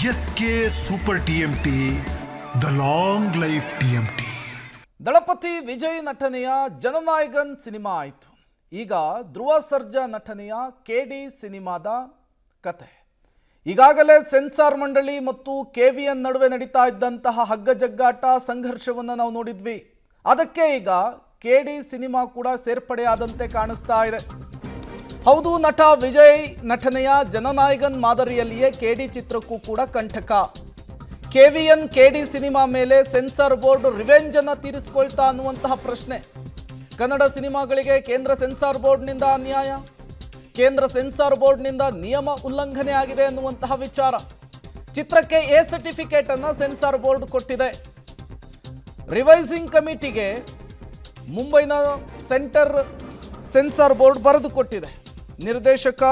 S K super TMT, the long life TMT. Thalapathy Vijay ನಟನೆಯ Jananayagan cinema ಆಯಿತು. ಈಗ ಧ್ರುವ ಸರ್ಜಾ ನಟನೆಯ ಕೆಡಿ ಸಿನಿಮಾದ ಕತೆ. ಈಗಾಗಲೇ ಸೆನ್ಸಾರ್ ಮಂಡಳಿ ಮತ್ತು ಕೆವಿಎನ್ ನಡುವೆ ನಡೀತಾ ಇದ್ದಂತಹ ಹಗ್ಗಜಗ್ಗಾಟ ಸಂಘರ್ಷವನ್ನು ನಾವು ನೋಡಿದ್ವಿ. ಅದಕ್ಕೆ ಈಗ ಕೆಡಿ ಸಿನಿಮಾ ಕೂಡ ಸೇರ್ಪಡೆಯಾದಂತೆ ಕಾಣಿಸ್ತಾ ಇದೆ. ಹೌದು, ನಟ ವಿಜಯ್ ನಟನೆಯ ಜನನಾಯಕನ್ ಮಾದರಿಯಲ್ಲಿಯೇ ಕೆಡಿ ಚಿತ್ರಕ್ಕೂ ಕೂಡ ಕಂಟಕ. ಕೆವಿಎನ್ ಕೆಡಿ ಸಿನಿಮಾ ಮೇಲೆ ಸೆನ್ಸಾರ್ ಬೋರ್ಡ್ ರಿವೆಂಜ್ ಅನ್ನು ತೀರಿಸಿಕೊಳ್ತಾ ಅನ್ನುವಂತಹ ಪ್ರಶ್ನೆ. ಕನ್ನಡ ಸಿನಿಮಾಗಳಿಗೆ ಕೇಂದ್ರ ಸೆನ್ಸಾರ್ ಬೋರ್ಡ್ನಿಂದ ಅನ್ಯಾಯ, ಕೇಂದ್ರ ಸೆನ್ಸಾರ್ ಬೋರ್ಡ್ನಿಂದ ನಿಯಮ ಉಲ್ಲಂಘನೆ ಆಗಿದೆ ಅನ್ನುವಂತಹ ವಿಚಾರ. ಚಿತ್ರಕ್ಕೆ ಎ ಸರ್ಟಿಫಿಕೇಟ್ ಅನ್ನು ಸೆನ್ಸಾರ್ ಬೋರ್ಡ್ ಕೊಟ್ಟಿದೆ. ರಿವೈಸಿಂಗ್ ಕಮಿಟಿಗೆ ಮುಂಬೈನ ಸೆಂಟರ್ ಸೆನ್ಸಾರ್ ಬೋರ್ಡ್ ಬರೆದು ಕೊಟ್ಟಿದೆ. ನಿರ್ದೇಶಕ,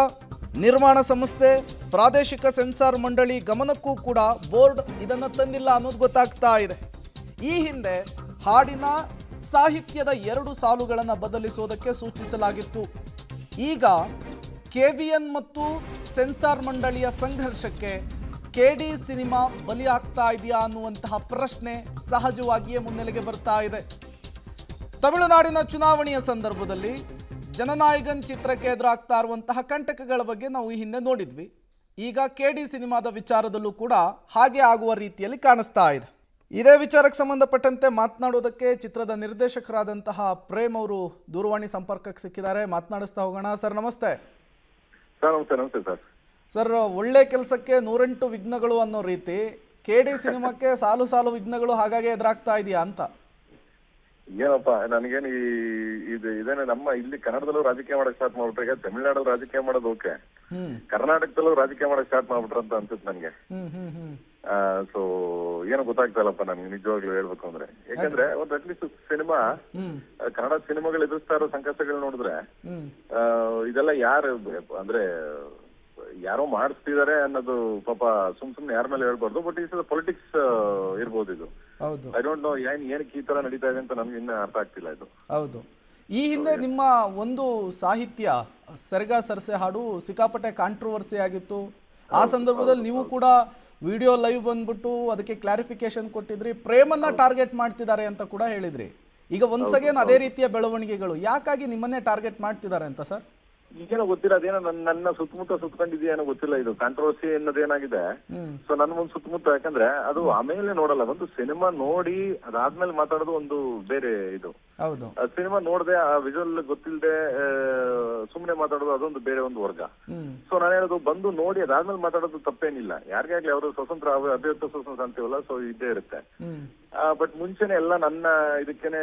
ನಿರ್ಮಾಣ ಸಂಸ್ಥೆ, ಪ್ರಾದೇಶಿಕ ಸೆನ್ಸಾರ್ ಮಂಡಳಿ ಗಮನಕ್ಕೂ ಕೂಡ ಬೋರ್ಡ್ ಇದನ್ನು ತಂದಿಲ್ಲ ಅನ್ನೋದು ಗೊತ್ತಾಗ್ತಾ ಇದೆ. ಈ ಹಿಂದೆ ಹಾಡಿನ ಸಾಹಿತ್ಯದ 2 ಸಾಲುಗಳನ್ನು ಬದಲಿಸೋದಕ್ಕೆ ಸೂಚಿಸಲಾಗಿತ್ತು. ಈಗ ಕೆವಿಎನ್ ಮತ್ತು ಸೆನ್ಸಾರ್ ಮಂಡಳಿಯ ಸಂಘರ್ಷಕ್ಕೆ ಕೆಡಿ ಸಿನಿಮಾ ಬಲಿಯಾಗ್ತಾ ಇದೆಯಾ ಅನ್ನುವಂತಹ ಪ್ರಶ್ನೆ ಸಹಜವಾಗಿಯೇ ಮುನ್ನೆಲೆಗೆ ಬರ್ತಾ ಇದೆ. ತಮಿಳುನಾಡಿನ ಚುನಾವಣೆಯ ಸಂದರ್ಭದಲ್ಲಿ ಜನನಾಯಕನ್ ಚಿತ್ರಕ್ಕೆ ಎದುರಾಗ್ತಾ ಇರುವಂತಹ ಕಂಟಕಗಳ ಬಗ್ಗೆ ನಾವು ಈ ಹಿಂದೆ ನೋಡಿದ್ವಿ. ಈಗ ಕೆಡಿ ಸಿನಿಮಾದ ವಿಚಾರದಲ್ಲೂ ಕೂಡ ಹಾಗೆ ಆಗುವ ರೀತಿಯಲ್ಲಿ ಕಾಣಿಸ್ತಾ ಇದೆ. ಇದೇ ವಿಚಾರಕ್ಕೆ ಸಂಬಂಧಪಟ್ಟಂತೆ ಮಾತನಾಡೋದಕ್ಕೆ ಚಿತ್ರದ ನಿರ್ದೇಶಕರಾದಂತಹ ಪ್ರೇಮ್ ಅವರು ದೂರವಾಣಿ ಸಂಪರ್ಕಕ್ಕೆ ಸಿಕ್ಕಿದ್ದಾರೆ. ಮಾತನಾಡಿಸ್ತಾ ಹೋಗೋಣ. ಸರ್ ನಮಸ್ತೆ. ನಮಸ್ತೆ ಸರ್. ಸರ್, ಒಳ್ಳೆ ಕೆಲಸಕ್ಕೆ 108 ವಿಘ್ನಗಳು ಅನ್ನೋ ರೀತಿ ಕೆಡಿ ಸಿನಿಮಾಕ್ಕೆ ಸಾಲು ಸಾಲು ವಿಘ್ನಗಳು ಹಾಗಾಗಿ ಎದುರಾಗ್ತಾ ಇದೆಯಾ ಅಂತ. ಏನಪ್ಪಾ, ನನಗೇನು ಇದೇನೆ ನಮ್ಮ ಇಲ್ಲಿ ಕನ್ನಡದಲ್ಲೂ ರಾಜಕೀಯ ಮಾಡಕ್ ಸ್ಟಾರ್ಟ್ ಮಾಡ್ಬಿಟ್ರೆ, ಈಗ ತಮಿಳ್ನಾಡಲ್ಲಿ ರಾಜಕೀಯ ಮಾಡೋದು ಓಕೆ, ಕರ್ನಾಟಕದಲ್ಲೂ ರಾಜಕೀಯ ಮಾಡಕ್ ಸ್ಟಾರ್ಟ್ ಮಾಡ್ಬಿಟ್ರಂತ ಅನ್ಸುತ್ತೆ ನನ್ಗೆ. ಸೊ ಏನೋ ಗೊತ್ತಾಗ್ತಾ ಇಲ್ಲಪ್ಪ ನನ್ಗೆ ನಿಜವಾಗ್ಲೂ ಹೇಳ್ಬೇಕು ಅಂದ್ರೆ. ಯಾಕಂದ್ರೆ ಒಂದು ಅಟ್ಲೀಸ್ಟ್ ಸಿನಿಮಾ, ಕನ್ನಡ ಸಿನಿಮಾಗಳು ಎದುರಿಸ್ತಾ ಇರೋ ಸಂಕಷ್ಟಗಳು ನೋಡಿದ್ರೆ ಇದೆಲ್ಲ ಯಾರು ಅಂದ್ರೆ ಯಾರೋ ಮಾಡಿಸ್ತಿದ್ದಾರೆ ಅನ್ನೋದು ಪಾಪ ಸುಮ್ನೆ ಯಾರ ಮೇಲೆ ಹೇಳ್ಬಾರ್ದು. ಬಟ್ ಈ ಪೊಲಿಟಿಕ್ಸ್ ಇರ್ಬೋದು ಇದು. ಐ ಡೋಂಟ್ ನೋ ಏನಕ್ಕೆ ಈ ತರ ನಡೀತಾ ಇದೆ ಅಂತ ನಮ್ಗೆ ಇನ್ನ ಅರ್ಥ ಆಗ್ತಿಲ್ಲ ಇದು. ಹೌದು, ಈ ಹಿಂದೆ ನಿಮ್ಮ ಒಂದು ಸಾಹಿತ್ಯ ಸೆರಗ ಸರ್ಸೆ ಹಾಡು ಸಿಕ್ಕಾಪಟ್ಟೆ ಕಾಂಟ್ರವರ್ಸಿ ಆಗಿತ್ತು. ಆ ಸಂದರ್ಭದಲ್ಲಿ ನೀವು ಕೂಡ ವಿಡಿಯೋ ಲೈವ್ ಬಂದ್ಬಿಟ್ಟು ಅದಕ್ಕೆ ಕ್ಲಾರಿಫಿಕೇಶನ್ ಕೊಟ್ಟಿದ್ರಿ. ಪ್ರೇಮನ್ನ ಟಾರ್ಗೆಟ್ ಮಾಡ್ತಿದ್ದಾರೆ ಅಂತ ಕೂಡ ಹೇಳಿದ್ರಿ. ಈಗ ಒನ್ಸ್ ಅಗೇನ್ ಅದೇ ರೀತಿಯ ಬೆಳವಣಿಗೆಗಳು ಯಾಕಾಗಿ ನಿಮ್ಮನ್ನೇ ಟಾರ್ಗೆಟ್ ಮಾಡ್ತಿದ್ದಾರೆ ಅಂತ ಸರ್? ಏನೋ ಗೊತ್ತಿಲ್ಲ, ಅದೇನೋ ನನ್ನ ಸುತ್ತಮುತ್ತ ಸುತ್ಕೊಂಡಿದ್ಯೇನೋ ಗೊತ್ತಿಲ್ಲ. ಇದು ಕಾಂಟ್ರವರ್ಸಿ ಅನ್ನೋದೇನಾಗಿದೆ. ಸೊ ನನ್ನ ಮುಂದೆ ಸುತ್ತಮುತ್ತ, ಯಾಕಂದ್ರೆ ಅದು ಆಮೇಲೆ ನೋಡಲ್ಲ. ಒಂದು ಸಿನಿಮಾ ನೋಡಿ ಅದಾದ್ಮೇಲೆ ಮಾತಾಡೋದು ಒಂದು ಬೇರೆ ಇದು. ಹೌದು, ಸಿನಿಮಾ ನೋಡದೆ ಆ ವಿಜುವಲ್ ಗೊತ್ತಿಲ್ಲದೆ ಸುಮ್ನೆ ಮಾತಾಡೋದು ಅದೊಂದು ಬೇರೆ ಒಂದು ವರ್ಗ. ಸೊ ನಾನು ಹೇಳೋದು, ಬಂದು ನೋಡಿ ಅದಾದ್ಮೇಲೆ ಮಾತಾಡೋದು ತಪ್ಪೇನಿಲ್ಲ. ಯಾರಿಗಾಗ್ಲಿ ಅವರು ಸ್ವತಂತ್ರ ಅಭಿವ್ಯಕ್ತ ಸ್ವತಂತ್ರ ಅಂತೀವಲ್ಲ, ಸೊ ಇದ್ದೇ ಇರುತ್ತೆ. ಬಟ್ ಮುಂಚೆನೆ ಎಲ್ಲ ನನ್ನ ಇದಕ್ಕೇನೆ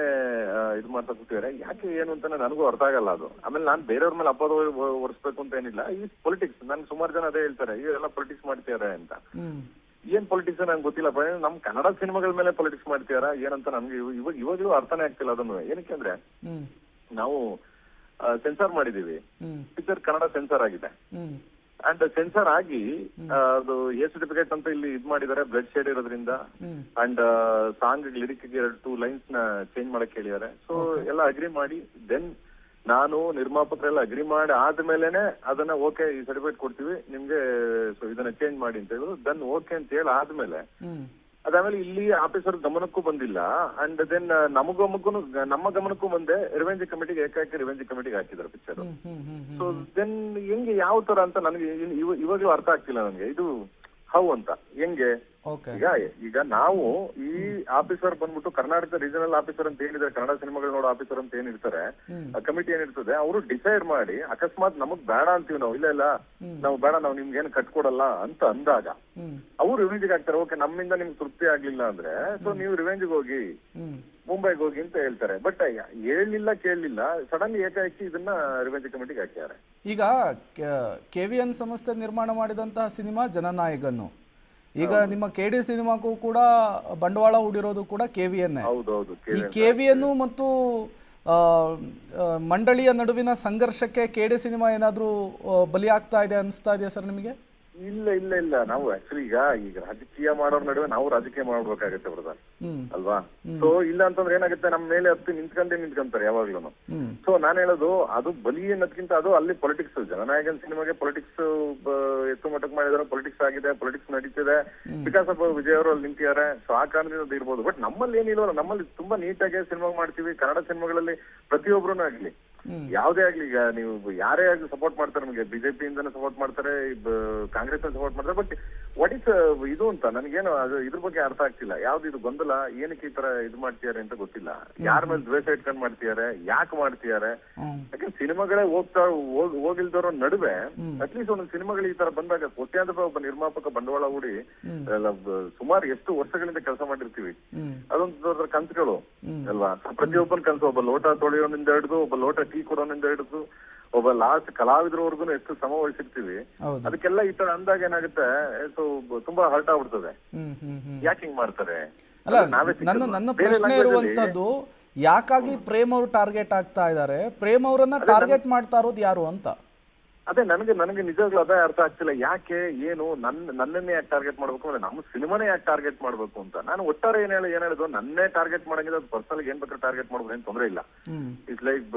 ಇದು ಮಾಡ್ತಾ ಕೂತಿದ್ದಾರೆ. ಯಾಕೆ ಏನು ಅಂತ ನನಗೂ ಅರ್ಥ ಆಗಲ್ಲ ಅದು. ಆಮೇಲೆ ನಾನು ಬೇರೆಯವ್ರ ಮೇಲೆ ಅಪವಾದ ಹೊರಿಸ್ಬೇಕು ಅಂತ ಏನಿಲ್ಲ. ಈ ಪೊಲಿಟಿಕ್ಸ್, ನನ್ ಸುಮಾರು ಜನ ಅದೇ ಹೇಳ್ತಾರೆ, ಇವರೆಲ್ಲ ಪೊಲಿಟಿಕ್ಸ್ ಮಾಡ್ತಿದ್ದಾರೆ ಅಂತ. ಏನ್ ಪೊಲಿಟಿಕ್ಸ್ ನಂಗೆ ಗೊತ್ತಿಲ್ಲ. ನಮ್ ಕನ್ನಡ ಸಿನಿಮಾಗಳ ಮೇಲೆ ಪೊಲಿಟಿಕ್ಸ್ ಮಾಡ್ತಿದಾರ ಏನಂತ ನಮ್ಗೆ ಇವಾಗ್ಲೂ ಅರ್ಥನೇ ಆಗ್ತಿಲ್ಲ ಅದನ್ನು. ಏನಕ್ಕೆ ಅಂದ್ರೆ ನಾವು ಸೆನ್ಸಾರ್ ಮಾಡಿದೀವಿ, ಪಿಕ್ಚರ್ ಕನ್ನಡ ಸೆನ್ಸಾರ್ ಆಗಿದೆ. ಅಂಡ್ ಸೆನ್ಸಾರ್ ಆಗಿ ಅದು ಎ ಸರ್ಟಿಫಿಕೇಟ್ ಅಂತ ಇಲ್ಲಿ ಇದ್ ಮಾಡಿದ್ದಾರೆ, ಬ್ಲಡ್ ಶೇಡ್ ಇರೋದ್ರಿಂದ. ಅಂಡ್ ಸಾಂಗ್ ಲಿರಿಕ್ 2 ಲೈನ್ಸ್ ನ ಚೇಂಜ್ ಮಾಡಕ್ ಹೇಳಿದ್ದಾರೆ. ಸೊ ಎಲ್ಲ ಅಗ್ರಿ ಮಾಡಿ, ದೆನ್ ನಾನು ನಿರ್ಮಾಪಕರೆಲ್ಲ ಅಗ್ರಿ ಮಾಡಿ ಆದ್ಮೇಲೆನೆ ಅದನ್ನ ಓಕೆ ಈ ಸರ್ಟಿಫಿಕೇಟ್ ಕೊಡ್ತೀವಿ ನಿಮ್ಗೆ, ಸೊ ಇದನ್ನ ಚೇಂಜ್ ಮಾಡಿ ಅಂತ ಹೇಳಿದ್ರು. ದೆನ್ ಓಕೆ ಅಂತ ಹೇಳಿ ಆದ್ಮೇಲೆ ಅದಾದ್ಮೇಲೆ ಇಲ್ಲಿ ಆಫೀಸರ್ ಗಮನಕ್ಕೂ ಬಂದಿಲ್ಲ. ಅಂಡ್ ದೆನ್ ನಮ್ಮ ಗಮನಕ್ಕೂ ಬಂದೆ ರಿವೆಂಜ್ ಕಮಿಟಿಗೆ, ಏಕಾಏಕಿ ರಿವೆಂಜ್ ಕಮಿಟಿಗೆ ಹಾಕಿದ್ರು ಪಿಕ್ಚರ್. ಸೊ ದೆನ್ ಹೆಂಗೆ ಯಾವ ತರ ಅಂತ ನನಗೆ ಇವಾಗ್ಲೂ ಅರ್ಥ ಆಗ್ತಿಲ್ಲ ನನಗೆ. ಇದು ಹೌ ಅಂತ ಹೆಂಗೆ? ಈಗ ನಾವು ಈ ಆಫೀಸರ್ ಬಂದ್ಬಿಟ್ಟು ಕರ್ನಾಟಕ ರೀಜನಲ್ ಆಫೀಸರ್ ಅಂತ ಏನಿದೆ, ಕನ್ನಡ ಸಿನಿಮಾಗಳು ನೋಡೋ ಆಫೀಸರ್ ಅಂತ ಏನಿರ್ತಾರೆ, ಕಮಿಟಿ ಏನಿರ್ತದೆ, ಅವರು ಡಿಸೈಡ್ ಮಾಡಿ ಅಕಸ್ಮಾತ್ ನಮಗ್ ಬೇಡ ಅಂತೀವಿ ನಾವು, ಇಲ್ಲ ನಾವು ಬೇಡ, ನಾವು ನಿಮ್ಗೆ ಏನು ಕಟ್ಕೊಡಲ್ಲ ಅಂತ ಅಂದಾಗ ಅವ್ರು ರಿವೆಂಜ್ಗೆ ಹಾಕ್ತಾರೆ. ಓಕೆ, ನಮ್ಮಿಂದ ನಿಮ್ಗೆ ತೃಪ್ತಿ ಆಗ್ಲಿಲ್ಲ ಅಂದ್ರೆ ಸೊ ನೀವು ರಿವೆಂಜ್ಗೆ ಹೋಗಿ, ಮುಂಬೈಗೆ ಹೋಗಿ ಅಂತ ಹೇಳ್ತಾರೆ. ಬಟ್ ಹೇಳಲಿಲ್ಲ, ಕೇಳಲಿಲ್ಲ, ಸಡನ್ ಏಕಾಏಕಿ ಇದನ್ನ ರಿವೆಂಜ್ ಕಮಿಟಿಗೆ ಹಾಕ್ಯಾರೆ. ಈಗ ಕೆವಿಎನ್ ಸಂಸ್ಥೆ ನಿರ್ಮಾಣ ಮಾಡಿದಂತಹ ಸಿನಿಮಾ ಜನನಾಯಕನು, ಈಗ ನಿಮ್ಮ ಕೆಡಿ ಸಿನಿಮಾಕ್ಕೂ ಕೂಡ ಬಂಡವಾಳ ಹೂಡಿರೋದು ಕೂಡ ಕೆವಿಎನ್. ಈ ಕೆವಿಎನ್ ಮತ್ತು ಮಂಡಳಿಯ ನಡುವಿನ ಸಂಘರ್ಷಕ್ಕೆ ಕೆಡಿ ಸಿನಿಮಾ ಏನಾದ್ರೂ ಬಲಿಯಾಗ್ತಾ ಇದೆ ಅನಿಸ್ತಾ ಇದೆಯಾ ಸರ್ ನಿಮಗೆ? ಇಲ್ಲ ಇಲ್ಲ ಇಲ್ಲ ನಾವು ಆಕ್ಚುಲಿ ಈಗ ರಾಜಕೀಯ ಮಾಡೋರ್ ನಡುವೆ ನಾವು ರಾಜಕೀಯ ಮಾಡ್ಬೇಕಾಗತ್ತೆ ಬ್ರದರ್ ಅಲ್ವಾ. ಸೊ ಇಲ್ಲ ಅಂತಂದ್ರೆ ಏನಾಗುತ್ತೆ, ನಮ್ಮ ಮೇಲೆ ಹತ್ತಿ ನಿಂತ್ಕೊಂತಾರೆ ಯಾವಾಗ್ಲೂ. ಸೊ ನಾನ್ ಹೇಳೋದು ಅದು ಬಲಿ ಅನ್ನೋದಕ್ಕಿಂತ ಅದು ಅಲ್ಲಿ ಪೊಲಿಟಿಕ್ಸ್, ಜನನಾಯಕನ್ ಸಿನಿಮಾಗೆ ಪೊಲಿಟಿಕ್ಸ್ ಎತ್ತು ಮಟ್ಟಕ್ ಮಾಡಿದಾರೆ, ಪೊಲಿಟಿಕ್ಸ್ ಆಗಿದೆ, ಪೊಲಿಟಿಕ್ಸ್ ನಡೀತಿದೆ, ಬಿಕಾಸ್ ಆಫ್ ವಿಜಯ್ ಅವರು ಅಲ್ಲಿ ನಿಂತಿದ್ದಾರೆ. ಸೊ ಆ ಕಾರಣದಿಂದ ಅದು ಇರ್ಬೋದು. ಬಟ್ ನಮ್ಮಲ್ಲಿ ಏನಿಲ್ವಲ್ಲ, ನಮ್ಮಲ್ಲಿ ತುಂಬಾ ನೀಟಾಗಿ ಸಿನಿಮಾ ಮಾಡ್ತೀವಿ. ಕನ್ನಡ ಸಿನಿಮಾಗಳಲ್ಲಿ ಪ್ರತಿಯೊಬ್ರು ಆಗ್ಲಿ, ಯಾವ್ದೇ ಆಗ್ಲಿ, ಈಗ ನೀವು ಯಾರೇ ಆಗ್ಲಿ ಸಪೋರ್ಟ್ ಮಾಡ್ತಾರೆ. ನಮಗೆ ಬಿಜೆಪಿ ಇಂದಾನೆ ಸಪೋರ್ಟ್ ಮಾಡ್ತಾರೆ, ಕಾಂಗ್ರೆಸ್ ಸಪೋರ್ಟ್ ಮಾಡ್ತಾರೆ. ಬಟ್ ವಾಟ್ ಇಸ್ ಇದು ಅಂತ ನನಗೇನು ಅದು ಇದ್ರ ಬಗ್ಗೆ ಅರ್ಥ ಆಗ್ತಿಲ್ಲ. ಯಾವ್ದು ಇದು ಗೊಂದಲ, ಏನಕ್ಕೆ ಈ ತರ ಇದು ಮಾಡ್ತಿದ್ದಾರೆ ಅಂತ ಗೊತ್ತಿಲ್ಲ. ಯಾರ ಮೇಲೆ ದ್ವೇಷ ಇಟ್ಕೊಂಡ್ ಮಾಡ್ತಿದ್ದಾರೆ, ಯಾಕೆ ಮಾಡ್ತಿದ್ದಾರೆ? ಯಾಕಂದ್ರೆ ಸಿನಿಮಾಗಳೇ ಹೋಗಿಲ್ದವ್ರ ನಡುವೆ ಅಟ್ಲೀಸ್ಟ್ ಒಂದೊಂದು ಸಿನಿಮಾಗಳು ಈ ತರ ಬಂದಾಗ ಕೋಟ್ಯಾಂತರ ರೂಪಾಯಿ ಒಬ್ಬ ನಿರ್ಮಾಪಕ ಬಂಡವಾಳ ಹೂಡಿ ಸುಮಾರು ಎಷ್ಟು ವರ್ಷಗಳಿಂದ ಕೆಲಸ ಮಾಡಿರ್ತೀವಿ. ಅದೊಂದು ದೊಡ್ಡ ಕನ್ಸುಗಳು ಅಲ್ವಾ. ಪ್ರತಿಯೊಬ್ಬನ ಕನ್ಸು, ಒಬ್ಬ ಲೋಟ ತೊಳೆಯೋನಿಂದ ಹಿಡಿದು, ಒಬ್ಬ ಲೋಟ ಟೀ ಕೊಡೋನಿಂದ ಹಿಡಿದು, ಒಬ್ಬ ಲಾಸ್ಟ್ ಕಲಾವಿದ್ರವರ್ಗು ಎಷ್ಟು ಶ್ರಮ ವಹಿಸಿರ್ತೀವಿ. ಅದಕ್ಕೆಲ್ಲ ಈ ತರ ಅಂದಾಗ ಏನಾಗುತ್ತೆ, ಸೊ ತುಂಬಾ ಹರ್ಟ್ ಆಗ್ಬಿಡ್ತದೆ. ಯಾಕೆ ಹಿಂಗ್ ಮಾಡ್ತಾರೆ? ಅಲ್ಲ, ನನ್ನ ಪ್ರಶ್ನೆ ಇರುವಂತದ್ದು, ಯಾಕಾಗಿ ಪ್ರೇಮ್ ಅವರು ಟಾರ್ಗೆಟ್ ಆಗ್ತಾ ಇದ್ದಾರೆ? ಪ್ರೇಮ್ ಅವರನ್ನ ಟಾರ್ಗೆಟ್ ಮಾಡ್ತಾ ಇರೋದು ಯಾರು ಅಂತ. ಅದೇ ನನಗೆ ನಿಜವಾಗ್ಲೂ ಅದೇ ಅರ್ಥ ಆಗ್ತಿಲ್ಲ. ಯಾಕೆ, ಏನು, ನನ್ನನ್ನೇ ಯಾಕೆ ಟಾರ್ಗೆಟ್ ಮಾಡ್ಬೇಕು ಅಂದ್ರೆ ನಮ್ಮ ಸಿನಿಮಾನೇ ಯಾಕೆ ಟಾರ್ಗೆಟ್ ಮಾಡ್ಬೇಕು ಅಂತ. ನಾನು ಒಟ್ಟಾರೆ ಏನ್ ಹೇಳಿದ್ರು, ನನ್ನೇ ಟಾರ್ಗೆಟ್ ಮಾಡಂಗಿಲ್ಲ, ಅದು ಪರ್ಸನಲ್ ಏನ್ ಬೇಕಾದ್ರೆ ಟಾರ್ಗೆಟ್ ಮಾಡ್ಬೋದು, ಏನ್ ತೊಂದ್ರೆ ಇಲ್ಲ. ಇಟ್ಸ್ ಲೈಕ್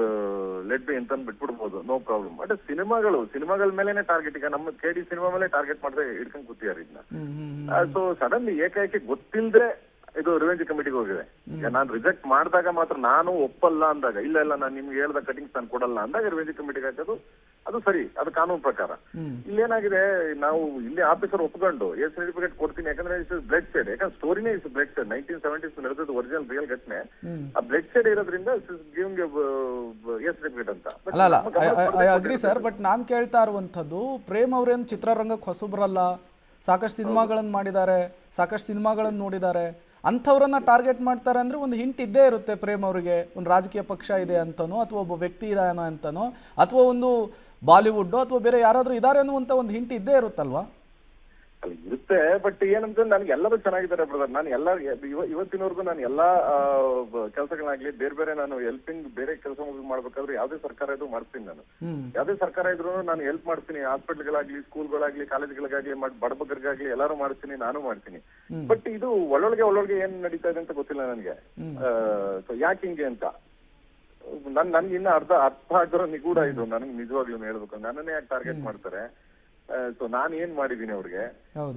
ಲೆಟ್ ಬಿ ಅಂತ ಬಿಟ್ಬಿಡ್ಬೋದು, ನೋ ಪ್ರಾಬ್ಲಮ್. ಬಟ್ ಸಿನಿಮಾಗಳ ಮೇಲೆನೆ ಟಾರ್ಗೆಟ್. ಈಗ ನಮ್ಮ KD ಸಿನಿಮಾ ಮೇಲೆ ಟಾರ್ಗೆಟ್ ಮಾಡದೆ ಹಿಡ್ಕೊಂಡ್ ಕೂತಿದ್ದಾರೆ ಇದನ್ನ. ಸೊ ಸಡನ್ಲಿ ಏಕಾಏಕಿ ಗೊತ್ತಿಲ್ಲದೆ ಇದು ರಿವೆಂಜ್ ಕಮಿಟಿಗೆ ಹೋಗಿದೆ. ಈಗ ನಾನು ರಿಜೆಕ್ಟ್ ಮಾಡಿದಾಗ ಮಾತ್ರ, ನಾನು ಒಪ್ಪಲ್ಲ ಅಂದಾಗ, ಇಲ್ಲ ನಾನು ನಿಮ್ಗೆ ಹೇಳ್ದ ಕಟಿಂಗ್ಸ್ ನಾನು ಕೊಡಲ್ಲ ಅಂದಾಗ ರಿವೆಂಜ್ ಕಮಿಟಿಗೆ ಹಾಕೋದು ಅದು ಸರಿ, ಅದು ಕಾನೂನು ಪ್ರಕಾರ. ಇಲ್ಲೇನಾಗಿದೆ, ನಾವು ಇಲ್ಲಿ ಆಫೀಸರ್ ಒಪ್ಕೊಂಡು ಎಸ್ ಸರ್ಟಿಫಿಕೇಟ್ ಕೊಡ್ತೀನಿ, ಯಾಕಂದ್ರೆ ಬ್ಲಡ್ ಶೇಡ್, ಯಾಕಂದ್ರೆ ಸ್ಟೋರಿನೇ ಇಸ್ ಬ್ಲಡ್ ಶೇಡ್. 1970s ನಡೆದದ್ದು ಒರಿಜಿನಲ್ ರಿಯಲ್ ಘಟನೆ. ಆ ಬ್ಲಡ್ ಶೇಡ್ ಇರೋದ್ರಿಂದ ಗಿವಿಂಗ್ ಎಸ್ ಸರ್ಟಿಫಿಕೇಟ್ ಅಂತ. ಅಲ್ಲ ಐ ಅಗ್ರಿ ಸರ್, ಬಟ್ ನಾನ್ ಕೇಳ್ತಾ ಇರುವಂತದ್ದು, ಪ್ರೇಮ್ ಅವ್ರೇನು ಚಿತ್ರರಂಗಕ್ಕೆ ಹೊಸಬ್ರಲ್ಲ, ಸಾಕಷ್ಟು ಸಿನಿಮಾಗಳನ್ನು ಮಾಡಿದ್ದಾರೆ, ಸಾಕಷ್ಟು ಸಿನಿಮಾಗಳನ್ನು ನೋಡಿದ್ದಾರೆ. ಅಂಥವ್ರನ್ನ ಟಾರ್ಗೆಟ್ ಮಾಡ್ತಾರೆ ಅಂದರೆ ಒಂದು ಹಿಂಟ್ ಇದ್ದೇ ಇರುತ್ತೆ ಪ್ರೇಮ್ ಅವರಿಗೆ, ಒಂದು ರಾಜಕೀಯ ಪಕ್ಷ ಇದೆ ಅಂತನೋ, ಅಥವಾ ಒಬ್ಬ ವ್ಯಕ್ತಿ ಇದಾನೋ ಅಂತನೋ, ಅಥವಾ ಒಂದು ಬಾಲಿವುಡ್ ಅಥವಾ ಬೇರೆ ಯಾರಾದರೂ ಇದ್ದಾರೆ ಅನ್ನುವಂಥ ಒಂದು ಹಿಂಟ್ ಇದ್ದೇ ಇರುತ್ತಲ್ವಾ? ಅಲ್ಲಿ ಇರುತ್ತೆ. ಬಟ್ ಏನಂತ, ನನಗೆ ಎಲ್ಲರೂ ಚೆನ್ನಾಗಿದ್ದಾರೆ ಬ್ರದರ್. ನಾನು ಎಲ್ಲ ಇವತ್ತಿನವರೆಗೂ ನಾನು ಎಲ್ಲಾ ಕೆಲಸಗಳಾಗ್ಲಿ, ಬೇರೆ ನಾನು ಹೆಲ್ಪಿಂಗ್ ಬೇರೆ ಕೆಲಸ ಮಾಡ್ಬೇಕಾದ್ರೆ ಯಾವ್ದೇ ಸರ್ಕಾರ ಇದ್ರು ಮಾಡ್ತೀನಿ. ನಾನು ಯಾವ್ದೇ ಸರ್ಕಾರ ಇದ್ರು ನಾನು ಹೆಲ್ಪ್ ಮಾಡ್ತೀನಿ. ಹಾಸ್ಪಿಟಲ್ಗಳಾಗ್ಲಿ, ಸ್ಕೂಲ್ಗಳಾಗ್ಲಿ, ಕಾಲೇಜ್ಗಳಿಗಾಗ್ಲಿ, ಬಡಬಗ್ಗರಿಗಾಗ್ಲಿ ಎಲ್ಲಾರು ಮಾಡ್ತೀನಿ, ನಾನು ಮಾಡ್ತೀನಿ. ಬಟ್ ಇದು ಒಳ್ಳೊಳಗೆ ಏನ್ ನಡೀತಾ ಇದೆ ಅಂತ ಗೊತ್ತಿಲ್ಲ ನನಗೆ. ಯಾಕೆ ಹಿಂಗೆ ಅಂತ ನನ್ಗೆ ಇನ್ನ ಅರ್ಥ ಆಗಿರೋ ನಿಗೂಢ ಇದು. ನನಗೆ ನಿಜವಾಗ್ಲೂ ಹೇಳ್ಬೇಕು, ನನ್ನನ್ನೇ ಯಾಕೆ ಟಾರ್ಗೆಟ್ ಮಾಡ್ತಾರೆ? ಸೊ ನಾನ್ ಏನ್ ಮಾಡಿದೀನಿ ಅವ್ರಿಗೆ?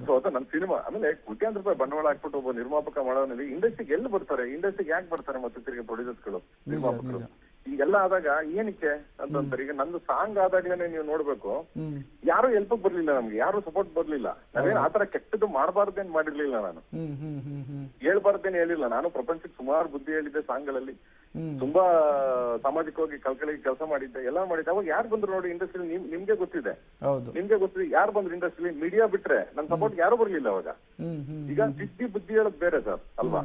ಸೊ ಅದು ನನ್ನ ಸಿನಿಮಾ. ಆಮೇಲೆ ಕೋಟ್ಯಾಂತರ ರೂಪಾಯಿ ಬಂಡವಾಳ ಹಾಕ್ಬಿಟ್ಟು ಒಬ್ಬ ನಿರ್ಮಾಪಕ ಮಾಡೋನಲ್ಲಿ ಇಂಡಸ್ಟ್ರಿಗೆ ಎಲ್ಲಿ ಬರ್ತಾರೆ? ಇಂಡಸ್ಟ್ರಿಗೆ ಯಾಕೆ ಬರ್ತಾರೆ ಮತ್ತೆ ತಿರ್ಗಿ ಪ್ರೊಡ್ಯೂಸರ್ಸ್ಗಳು, ನಿರ್ಮಾಪಕರು? ಈಗೆಲ್ಲ ಆದಾಗ ಏನಕ್ಕೆ ಅಂತಂತಾರೆ. ಈಗ ನಂದು ಸಾಂಗ್ ಆದಾಗ್ಲೇನೆ ನೀವು ನೋಡ್ಬೇಕು, ಯಾರು ಹೆಲ್ಪ್ ಬರ್ಲಿಲ್ಲ ನಮ್ಗೆ, ಯಾರು ಸಪೋರ್ಟ್ ಬರ್ಲಿಲ್ಲ. ನಾವೇನ್ ಆತರ ಕೆಟ್ಟದ್ದು ಮಾಡಬಾರ್ದೇನ್ ಮಾಡಿರ್ಲಿಲ್ಲ, ನಾನು ಹೇಳ್ಬಾರ್ದೇನ್ ಹೇಳಿಲ್ಲ. ನಾನು ಪ್ರಪಂಚಕ್ಕೆ ಸುಮಾರು ಬುದ್ಧಿ ಹೇಳಿದ್ದೆ ಸಾಂಗ್ಗಳಲ್ಲಿ, ತುಂಬಾ ಸಾಮಾಜಿಕವಾಗಿ ಕಳ್ಕಳಿಗೆ ಕೆಲಸ ಮಾಡಿದ್ದೆ, ಎಲ್ಲ ಮಾಡಿದ್ದೆ. ಅವಾಗ ಯಾರು ಬಂದ್ರು ನೋಡಿ ಇಂಡಸ್ಟ್ರಿ, ನಿಮ್ಗೆ ಗೊತ್ತಿದೆ, ಯಾರು ಬಂದ್ರು ಇಂಡಸ್ಟ್ರಿ? ಮೀಡಿಯಾ ಬಿಟ್ರೆ ನನ್ ಸಪೋರ್ಟ್ ಯಾರು ಬರ್ಲಿಲ್ಲ ಅವಾಗ. ಈಗ ಸಿದ್ಧಿ ಬುದ್ಧಿ ಹೇಳೋದ್ ಬೇರೆ ಸರ್ ಅಲ್ವಾ,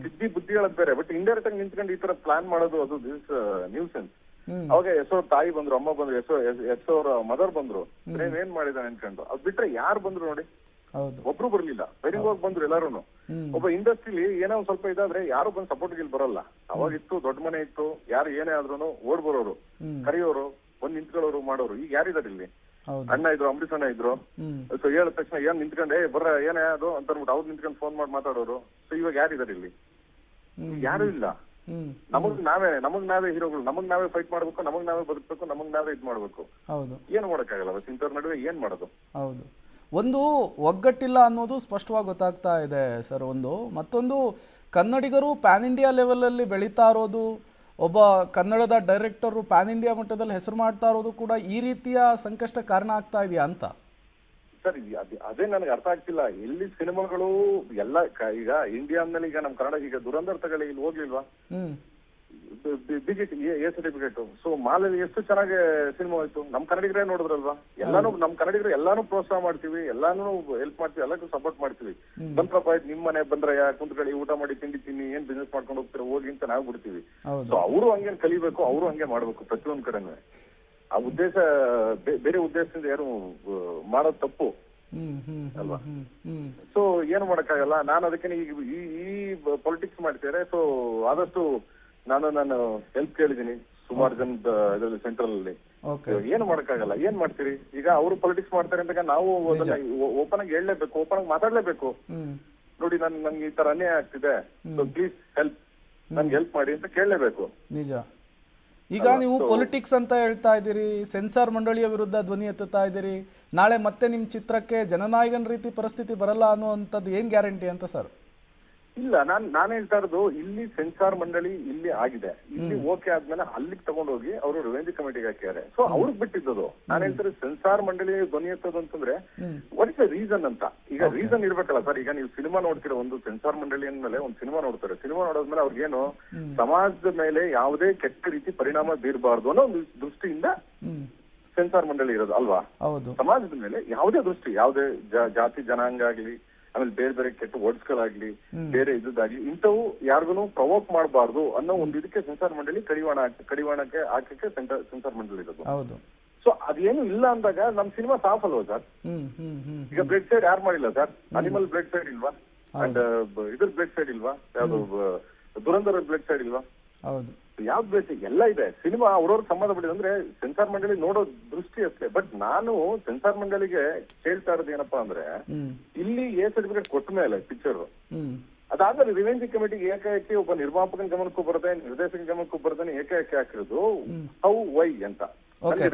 ಸಿದ್ಧಿ ಬುದ್ಧಿ ಹೇಳೋದ್ ಬೇರೆ. ಬಟ್ ಇಂಡೈರೆಕ್ಟ್ ಆಗಿ ನಿಂತ್ಕೊಂಡು ಈ ತರ ಪ್ಲಾನ್ ಮಾಡೋದು, ಅದು ದಿಸ್ ನ್ಯೂಸೆನ್ಸ್. ಅವಾಗ ಯಶೋರ್ ತಾಯಿ ಬಂದ್ರು, ಅಮ್ಮ ಬಂದ್ರು, ಯಶೋರ್ ಮದರ್ ಬಂದ್ರು, ಏನ್ ಮಾಡಿದಾನೆ ಅನ್ಕೊಂಡು. ಅದ್ ಬಿಟ್ರೆ ಯಾರು ಬಂದ್ರು ನೋಡಿ? ಒಬ್ರು ಬರ್ಲಿಲ್ಲ. ವೆರಿಂಗ್ ಹೋಗಿ ಬಂದ್ರು ಎಲ್ಲಾರು. ಒಬ್ಬ ಇಂಡಸ್ಟ್ರಿಲಿ ಏನೋ ಒಂದ್ ಸ್ವಲ್ಪ ಇದಾದ್ರೆ ಯಾರು ಬಂದು ಸಪೋರ್ಟ್ ಗಿಲ್ ಬರಲ್ಲ. ಅವಾಗಿತ್ತು ದೊಡ್ಡ ಮನೆ ಇತ್ತು, ಯಾರು ಏನೇ ಆದ್ರೂ ಓಡ್ ಬರೋರು, ಕರೆಯೋರು, ಬಂದ್ ನಿಂತ್ಕೊಳ್ಳೋರು, ಮಾಡೋರು. ಈಗ ಯಾರಿದಾರೆ ಇಲ್ಲಿ? ಅಣ್ಣ ಇದ್ರು, ಅಂಬರೀಷ್ ಅಣ್ಣ ಇದ್ರು. ಸೊ ಹೇಳಿದ ತಕ್ಷಣ ಏನ್ ನಿಂತ್ಕೊಂಡೆ ಬರ್ರ ಏನೇ ಅದು ಅಂತ ಅನ್ಬಿಟ್ಟು ಅವ್ರು ನಿಂತ್ಕೊಂಡು ಫೋನ್ ಮಾಡಿ ಮಾತಾಡೋರು. ಸೊ ಇವಾಗ ಯಾರಿದಾರೆ ಇಲ್ಲಿ? ಯಾರು ಇಲ್ಲ. ನಮಗ್ ನಾವೇ ಹೀರೋಗಳು, ನಮಗ್ ನಾವೇ ಫೈಟ್ ಮಾಡ್ಬೇಕು, ನಮಗ್ ನಾವೇ ಬದುಕ್ಬೇಕು, ನಮಗ್ ನಾವೇ ಇದ್ ಮಾಡ್ಬೇಕು. ಏನ್ ಮಾಡಕ್ಕಾಗಲ್ಲ ಇಂಥವ್ರ ನಡುವೆ ಏನ್ ಮಾಡೋದು? ಹೌದು, ಒಂದು ಒಗ್ಗಟ್ಟಿಲ್ಲ ಅನ್ನೋದು ಸ್ಪಷ್ಟವಾಗಿ ಗೊತ್ತಾಗ್ತಾ ಇದೆ ಸರ್. ಮತ್ತೊಂದು, ಕನ್ನಡಿಗರು ಪ್ಯಾನ್ ಇಂಡಿಯಾ ಲೆವೆಲಲ್ಲಿ ಬೆಳೀತಾ ಇರೋದು, ಒಬ್ಬ ಕನ್ನಡದ ಡೈರೆಕ್ಟರು ಪ್ಯಾನ್ ಇಂಡಿಯಾ ಮಟ್ಟದಲ್ಲಿ ಹೆಸರು ಮಾಡ್ತಾ ಇರೋದು ಕೂಡ ಈ ರೀತಿಯ ಸಂಕಷ್ಟ ಕಾರಣ ಆಗ್ತಾ ಇದೆಯಾ ಅಂತ ಸರ್. ಅದೇ ನನಗೆ ಅರ್ಥ ಆಗ್ತಿಲ್ಲ. ಎಲ್ಲಿ ಸಿನಿಮಾಗಳು ಎಲ್ಲ ಈಗ ಇಂಡಿಯಾ ಅಂದ್ಮೇಲೆ ಈಗ ನಮ್ ಕನ್ನಡ ಈಗ ದುರಂಧರ್ ತಗೊಳ್ಳಿ, ಇಲ್ಲಿ ಹೋಗ್ಲಿಲ್ವಾ ಬಿಜೆಪಿ ಎ ಸರ್ಟಿಫಿಕೇಟ್? ಸೊ ಮಾಲಲ್ಲಿ ಎಷ್ಟು ಚೆನ್ನಾಗಿ ಸಿನಿಮಾ ಆಯ್ತು. ನಮ್ ಕನ್ನಡಿಗರೇ ನೋಡಿದ್ರಲ್ವಾ? ಎಲ್ಲಾನು ನಮ್ ಕನ್ನಡಿಗರು ಎಲ್ಲಾನು ಪ್ರೋತ್ಸಾಹ ಮಾಡ್ತೀವಿ, ಎಲ್ಲಾನು ಹೆಲ್ಪ್ ಮಾಡ್ತೀವಿ, ಎಲ್ಲಕ್ಕೂ ಸಪೋರ್ಟ್ ಮಾಡ್ತೀವಿ. ಬಂದ್ರಪ್ಪ ಆಯ್ತು, ನಿಮ್ ಮನೆ ಬಂದ್ರಯ್ಯ, ಕುಂತ್ಕಳಿ, ಊಟ ಮಾಡಿ, ತಿಂಡಿ ತಿನ್ನಿ, ಏನ್ ಬಿಸ್ನೆಸ್ ಮಾಡ್ಕೊಂಡು ಹೋಗ್ತಾರೆ ಹೋಗಿ ಅಂತ ನಾವು ಬಿಡ್ತೀವಿ. ಸೊ ಅವರು ಹಂಗೇನ್ ಕಲಿಬೇಕು, ಅವರು ಹಂಗೆ ಮಾಡ್ಬೇಕು ಪ್ರತಿಯೊಂದ್ ಕಡೆನೂ. ಆ ಉದ್ದೇಶ ಬೇರೆ ಉದ್ದೇಶದಿಂದ ಯಾರು ಮಾಡೋದು ತಪ್ಪು ಅಲ್ವಾ? ಸೊ ಏನು ಮಾಡಕ್ಕಾಗಲ್ಲ. ನಾನು ಅದಕ್ಕೆ ಈಗ ಈ ಪೊಲಿಟಿಕ್ಸ್ ಮಾಡ್ತಾರೆ. ಸೊ ಆದಷ್ಟು ನಾನು ಹೆಲ್ಪ್ ಕೇಳಿದೀನಿ. ಸುಮಾರು ಜನದ ಇದರಲ್ಲಿ ಸೆಂಟ್ರಲ್ ಅಲ್ಲಿ. ಓಕೆ. ಏನು ಮಾಡಕ್ಕಾಗಲ್ಲ, ಏನ್ ಮಾಡ್ತೀರಿ ಈಗ? ಅವರು ಪೊಲಿಟಿಕ್ಸ್ ಮಾಡ್ತಾರೆ ಅಂದಾಗ ನಾವು ಓಪನ್ ಆಗಿ ಹೇಳಲೇಬೇಕು, ಓಪನ್ ಆಗಿ ಮಾತಾಡ್ಲೇಬೇಕು. ನೋಡಿ ನನ್ಗೆ ಈ ತರ ಅನ್ಯಾಯ ಆಗ್ತಿದೆ, ಸೊ ಪ್ಲೀಸ್ ಹೆಲ್ಪ್, ನನ್ಗೆ ಹೆಲ್ಪ್ ಮಾಡಿ ಅಂತ ಕೇಳಲೇಬೇಕು. ನಿಜ. ಈಗ ನೀವು ಪೊಲಿಟಿಕ್ಸ್ ಅಂತ ಹೇಳ್ತಾ ಇದ್ದೀರಿ, ಸೆನ್ಸಾರ್ ಮಂಡಳಿಯ ವಿರುದ್ಧ ಧ್ವನಿ ಎತ್ತುತ್ತಾ ಇದ್ದೀರಿ, ನಾಳೆ ಮತ್ತೆ ನಿಮ್ಮ ಚಿತ್ರಕ್ಕೆ ಜನನಾಯಕನ ರೀತಿ ಪರಿಸ್ಥಿತಿ ಬರಲ್ಲ ಅನ್ನುವಂಥದ್ದು ಏನ್ ಗ್ಯಾರಂಟಿ ಅಂತ ಸರ್? ಇಲ್ಲ, ನಾನು ಹೇಳ್ತಾ ಇರೋದು ಇಲ್ಲಿ ಸೆನ್ಸಾರ್ ಮಂಡಳಿ ಇಲ್ಲಿ ಆಗಿದೆ, ಇಲ್ಲಿ ಓಕೆ ಆದ್ಮೇಲೆ ಅಲ್ಲಿಗೆ ತಗೊಂಡೋಗಿ ಅವರು ರಿವೆಂಜ್ ಕಮಿಟಿಗೆ ಹಾಕಿದ್ದಾರೆ. ಸೊ ಅವ್ರಿಗೆ ಬಿಟ್ಟಿದ್ದು. ನಾನು ಹೇಳ್ತಾರೆ ಸೆನ್ಸಾರ್ ಮಂಡಳಿ ಧ್ವನಿ ಎತ್ತೋದು ಅಂತಂದ್ರೆ ವಾಟ್ ಇಸ್ ದ ರೀಸನ್ ಅಂತ. ಈಗ ರೀಸನ್ ಇರ್ಬೇಕಲ್ಲ ಸರ್. ಈಗ ನೀವು ಸಿನಿಮಾ ನೋಡ್ತೀರ, ಒಂದು ಸೆನ್ಸಾರ್ ಮಂಡಳಿ ಅಂದ್ಮೇಲೆ ಒಂದು ಸಿನಿಮಾ ನೋಡ್ತಾರೆ, ಸಿನಿಮಾ ನೋಡೋದ್ಮೇಲೆ ಅವ್ರಿಗೇನು ಸಮಾಜದ ಮೇಲೆ ಯಾವುದೇ ಕೆಟ್ಟ ರೀತಿ ಪರಿಣಾಮ ಬೀರಬಾರ್ದು ಅನ್ನೋ ಒಂದು ದೃಷ್ಟಿಯಿಂದ ಸೆನ್ಸಾರ್ ಮಂಡಳಿ ಇರೋದು ಅಲ್ವಾ? ಸಮಾಜದ ಮೇಲೆ ಯಾವುದೇ ದೃಷ್ಟಿ, ಯಾವುದೇ ಜಾತಿ ಜನಾಂಗ ಆಗ್ಲಿ, ಆಮೇಲೆ ಬೇರೆ ಬೇರೆ ಕೆಟ್ಟ ವರ್ಡ್ಸ್ಗಳಾಗ್ಲಿ, ಬೇರೆ ಇದ್ದಾಗ್ಲಿ, ಇಂಥವು ಯಾರಿಗೂ ಪ್ರವೋಕ್ ಮಾಡಬಾರ್ದು ಅನ್ನೋ ಒಂದು ಇದಕ್ಕೆ ಸೆನ್ಸಾರ್ ಮಂಡಳಿ ಕಡಿವಾಣಕ್ಕೆ ಹಾಕಕ್ಕೆ ಸೆನ್ಸಾರ್ ಮಂಡಳಿ ಇರೋದು. ಸೊ ಅದೇನು ಇಲ್ಲ ಅಂದಾಗ ನಮ್ ಸಿನಿಮಾ ಸಾಫ್ ಅಲ್ವಾ ಸರ್? ಈಗ ಬ್ಲಡ್ ಸೈಡ್ ಯಾರು ಮಾಡಿಲ್ಲ ಸರ್? ಅನಿಮಲ್ ಬ್ಲಡ್ ಸೈಡ್ ಇಲ್ವಾ? ಅಂಡ್ ಇದ್ರ ಬ್ಲಡ್ ಸೈಡ್ ಇಲ್ವಾ? ಯಾವ್ದು ದುರಂಧರ ಬ್ಲಡ್ ಸೈಡ್ ಇಲ್ವಾ? ಯಾವ್ದು ಬೇಕು ಎಲ್ಲ ಇದೆ. ಸಿನಿಮಾ ಅವ್ರವ್ರ ಸಂಬಂಧ ಪಟ್ಟಿದೆ ಅಂದ್ರೆ ಸೆನ್ಸಾರ್ ಮಂಡಳಿ ನೋಡೋ ದೃಷ್ಟಿ ಅಷ್ಟೇ. ಬಟ್ ನಾನು ಸೆನ್ಸಾರ್ ಮಂಡಳಿಗೆ ಕೇಳ್ತಾ ಇರೋದು ಏನಪ್ಪಾ ಅಂದ್ರೆ, ಇಲ್ಲಿ ಎ ಸರ್ಟಿಫಿಕೇಟ್ ಕೊಟ್ಟ ಮೇಲೆ ಪಿಕ್ಚರ್ ಅದಾದ್ಮೇಲೆ ರಿವೆಂಜ್ ಕಮಿಟಿಗೆ ಏಕಾಏಕಿ ಒಬ್ಬ ನಿರ್ಮಾಪಕನ ಗಮನಕ್ಕೂ ಬರುತ್ತೆ, ನಿರ್ದೇಶಕನ ಗಮನಕ್ಕೂ ಬರ್ತಾನೆ, ಏಕಾಏಕಿ ಹಾಕಿರೋದು ಹೌ ವೈ ಅಂತ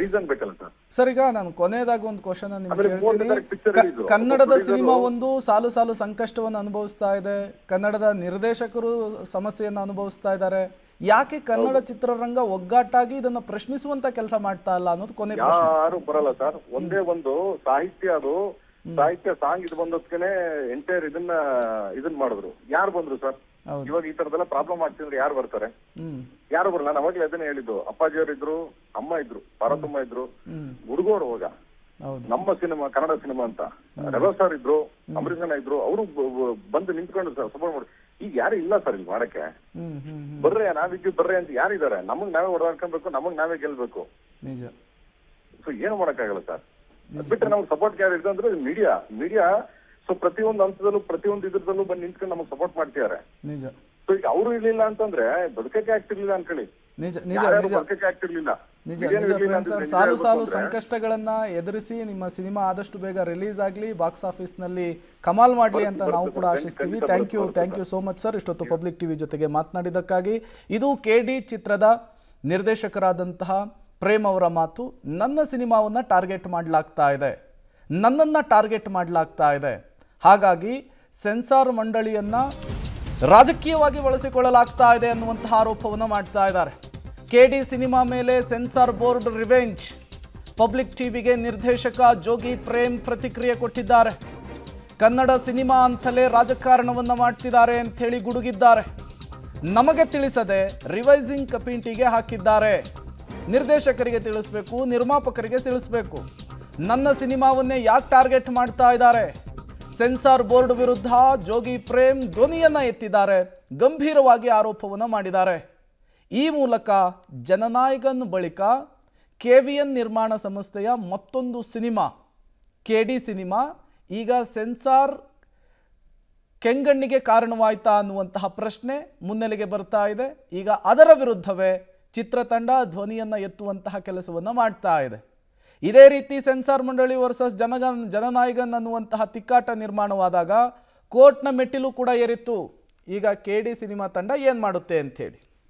ರೀಸನ್ ಬೇಕಲ್ಲ ಸರ್? ಸರ್, ಈಗ ನಾನು ಕೊನೆಯದಾಗಿ ಒಂದು ಕ್ವಶನ್ ನಿಮ್ಗೆ ಹೇಳ್ತೀನಿ. ಕನ್ನಡದ ಸಿನಿಮಾ ಒಂದು ಸಾಲು ಸಾಲು ಸಂಕಷ್ಟವನ್ನು ಅನುಭವಿಸ್ತಾ ಇದೆ, ಕನ್ನಡದ ನಿರ್ದೇಶಕರು ಸಮಸ್ಯೆಯನ್ನು ಅನುಭವಿಸ್ತಾ ಇದ್ದಾರೆ. ಯಾಕೆ ಕನ್ನಡ ಚಿತ್ರರಂಗ ಒಗ್ಗಟ್ಟಾಗಿ ಇದನ್ನ ಪ್ರಶ್ನಿಸುವಂತ ಕೆಲಸ ಮಾಡ್ತಾ ಇಲ್ಲ ಅನ್ನೋದು ಕೊನೆ ಪ್ರಶ್ನೆ. ಯಾರು ಬರಲ್ಲ ಸರ್. ಒಂದೇ ಒಂದು ಸಾಹಿತ್ಯ, ಅದು ಸಾಹಿತ್ಯ ಸಾಂಗ್ ಇದು ಬಂದೋದ್ಕೇನೆ ಎಂಟೈರ್ ಇದನ್ನ ಮಾಡಿದ್ರು. ಯಾರು ಬಂದ್ರು ಸರ್? ಇವಾಗ ಈ ತರದೆಲ್ಲ ಪ್ರಾಬ್ಲಮ್ ಆಗ್ತಿದ್ರೆ ಯಾರು ಬರ್ತಾರೆ? ಯಾರು ಬರಲ್ಲ. ನಾನು ಅವಾಗಲೇ ಅದನ್ನೇ ಹೇಳಿದ್ದು, ಅಪ್ಪಾಜಿಯವರು ಇದ್ರು, ಅಮ್ಮ ಇದ್ರು, ಪಾರ್ವತಮ್ಮ ಇದ್ರು, ಹುಡುಗರು ಹೋಗ ನಮ್ಮ ಸಿನಿಮಾ ಕನ್ನಡ ಸಿನಿಮಾ ಅಂತ ರಘು ಸರ್ ಇದ್ರು, ಅಂಬರೀಷ್ ಇದ್ರು, ಅವರು ಬಂದು ನಿಂತ್ಕೊಂಡು ಸಪೋರ್ಟ್ ಮಾಡಿ. ಈಗ ಯಾರು ಇಲ್ಲ ಸರ್ ಇಲ್ಲಿ ಮಾಡಕ್ಕೆ. ಬರ್ರೆ ನಾವಿದ್ದು ಬರ್ರೆ ಅಂತ ಯಾರಿದ್ದಾರೆ? ನಮಗ್ ನಾವೇ ಹೊಡೆದಾಡ್ಕೊಬೇಕು, ನಮಗ್ ನಾವೇ ಗೆಲ್ಬೇಕು. ಸೊ ಏನು ಮಾಡಕ್ಕಾಗಲ್ಲ ಸರ್. ಬಿಟ್ಟರೆ ನಮ್ಗೆ ಸಪೋರ್ಟ್ ಯಾರು ಇದೆ ಅಂದ್ರೆ ಮೀಡಿಯಾ. ಸೊ ಪ್ರತಿಯೊಂದು ಹಂತದಲ್ಲೂ ಪ್ರತಿಯೊಂದು ಇದ್ರದಲ್ಲೂ ಬಂದು ನಿಂತ್ಕೊಂಡು ನಮಗ್ ಸಪೋರ್ಟ್ ಮಾಡ್ತಿದ್ದಾರೆ. ಸೊ ಈಗ ಅವರು ಇರ್ಲಿಲ್ಲ ಅಂತಂದ್ರೆ ಬದುಕಕ್ಕೆ ಆಗ್ತಿರ್ಲಿಲ್ಲ ಅನ್ಕೊಳ್ಳಿ. ಬದುಕಕ್ಕೆ ಆಗ್ತಿರ್ಲಿಲ್ಲ. ಸಾಲು ಸಾಲು ಸಂಕಷ್ಟಗಳನ್ನ ಎದುರಿಸಿ ನಿಮ್ಮ ಸಿನಿಮಾ ಆದಷ್ಟು ಬೇಗ ರಿಲೀಸ್ ಆಗಲಿ, ಬಾಕ್ಸ್ ಆಫೀಸ್ ನಲ್ಲಿ ಕಮಾಲ್ ಮಾಡಲಿ ಅಂತ ನಾವು ಕೂಡ ಆಶಿಸ್ತೀವಿ. Thank you so much sir, ಇಷ್ಟೊತ್ತು ಪಬ್ಲಿಕ್ ಟಿವಿ ಜೊತೆಗೆ ಮಾತನಾಡಿದ್ದಕ್ಕಾಗಿ. ಇದು KD ಚಿತ್ರದ ನಿರ್ದೇಶಕರಾದಂತಹ ಪ್ರೇಮ್ ಅವರ ಮಾತು. ನನ್ನ ಸಿನಿಮಾವನ್ನ ಟಾರ್ಗೆಟ್ ಮಾಡಲಾಗ್ತಾ ಇದೆ, ನನ್ನನ್ನು ಟಾರ್ಗೆಟ್ ಮಾಡಲಾಗ್ತಾ ಇದೆ, ಹಾಗಾಗಿ ಸೆನ್ಸಾರ್ ಮಂಡಳಿಯನ್ನ ರಾಜಕೀಯವಾಗಿ ಬಳಸಿಕೊಳ್ಳಲಾಗ್ತಾ ಇದೆ ಅನ್ನುವಂತಹ ಆರೋಪವನ್ನು ಮಾಡ್ತಾ ಇದ್ದಾರೆ. KD ಸಿನಿಮಾ ಮೇಲೆ ಸೆನ್ಸಾರ್ ಬೋರ್ಡ್ ರಿವೆಂಜ್. ಪಬ್ಲಿಕ್ ಟಿವಿಗೆ ನಿರ್ದೇಶಕ ಜೋಗಿ ಪ್ರೇಮ್ ಪ್ರತಿಕ್ರಿಯೆ ಕೊಟ್ಟಿದ್ದಾರೆ. ಕನ್ನಡ ಸಿನಿಮಾ ಅಂತಲೇ ರಾಜಕಾರಣವನ್ನು ಮಾಡ್ತಿದ್ದಾರೆ ಅಂಥೇಳಿ ಗುಡುಗಿದ್ದಾರೆ. ನಮಗೆ ತಿಳಿಸದೆ ರಿವೈಸಿಂಗ್ ಕಮಿಟಿಗೆ ಹಾಕಿದ್ದಾರೆ. ನಿರ್ದೇಶಕರಿಗೆ ತಿಳಿಸ್ಬೇಕು, ನಿರ್ಮಾಪಕರಿಗೆ ತಿಳಿಸ್ಬೇಕು, ನನ್ನ ಸಿನಿಮಾವನ್ನೇ ಯಾಕೆ ಟಾರ್ಗೆಟ್ ಮಾಡ್ತಾ ಇದ್ದಾರೆ. ಸೆನ್ಸಾರ್ ಬೋರ್ಡ್ ವಿರುದ್ಧ ಜೋಗಿ ಪ್ರೇಮ್ ಧ್ವನಿಯನ್ನ ಎತ್ತಿದ್ದಾರೆ, ಗಂಭೀರವಾಗಿ ಆರೋಪವನ್ನು ಮಾಡಿದ್ದಾರೆ. ಈ ಮೂಲಕ ಜನನಾಯಕನ್ ಬಳಿಕ KVN ನಿರ್ಮಾಣ ಸಂಸ್ಥೆಯ ಮತ್ತೊಂದು ಸಿನಿಮಾ KD ಸಿನಿಮಾ ಈಗ ಸೆನ್ಸಾರ್ ಕೆಂಗಣ್ಣಿಗೆ ಕಾರಣವಾಯ್ತಾ ಅನ್ನುವಂತಹ ಪ್ರಶ್ನೆ ಮುನ್ನೆಲೆಗೆ ಬರ್ತಾ ಇದೆ. ಈಗ ಅದರ ವಿರುದ್ಧವೇ ಚಿತ್ರತಂಡ ಧ್ವನಿಯನ್ನ ಎತ್ತುವಂತಹ ಕೆಲಸವನ್ನು ಮಾಡ್ತಾ ಇದೆ. ಇದೇ ರೀತಿ ಸೆನ್ಸಾರ್ ಮಂಡಳಿ ವರ್ಸಸ್ ಜನನಾಯಕನ್ ಅನ್ನುವಂತಹ ತಿಕ್ಕಾಟ ನಿರ್ಮಾಣವಾದಾಗ ಕೋರ್ಟ್ನ ಮೆಟ್ಟಿಲು ಕೂಡ ಏರಿತ್ತು. ಈಗ KD ಸಿನಿಮಾ ತಂಡ ಏನು ಮಾಡುತ್ತೆ ಅಂಥೇಳಿ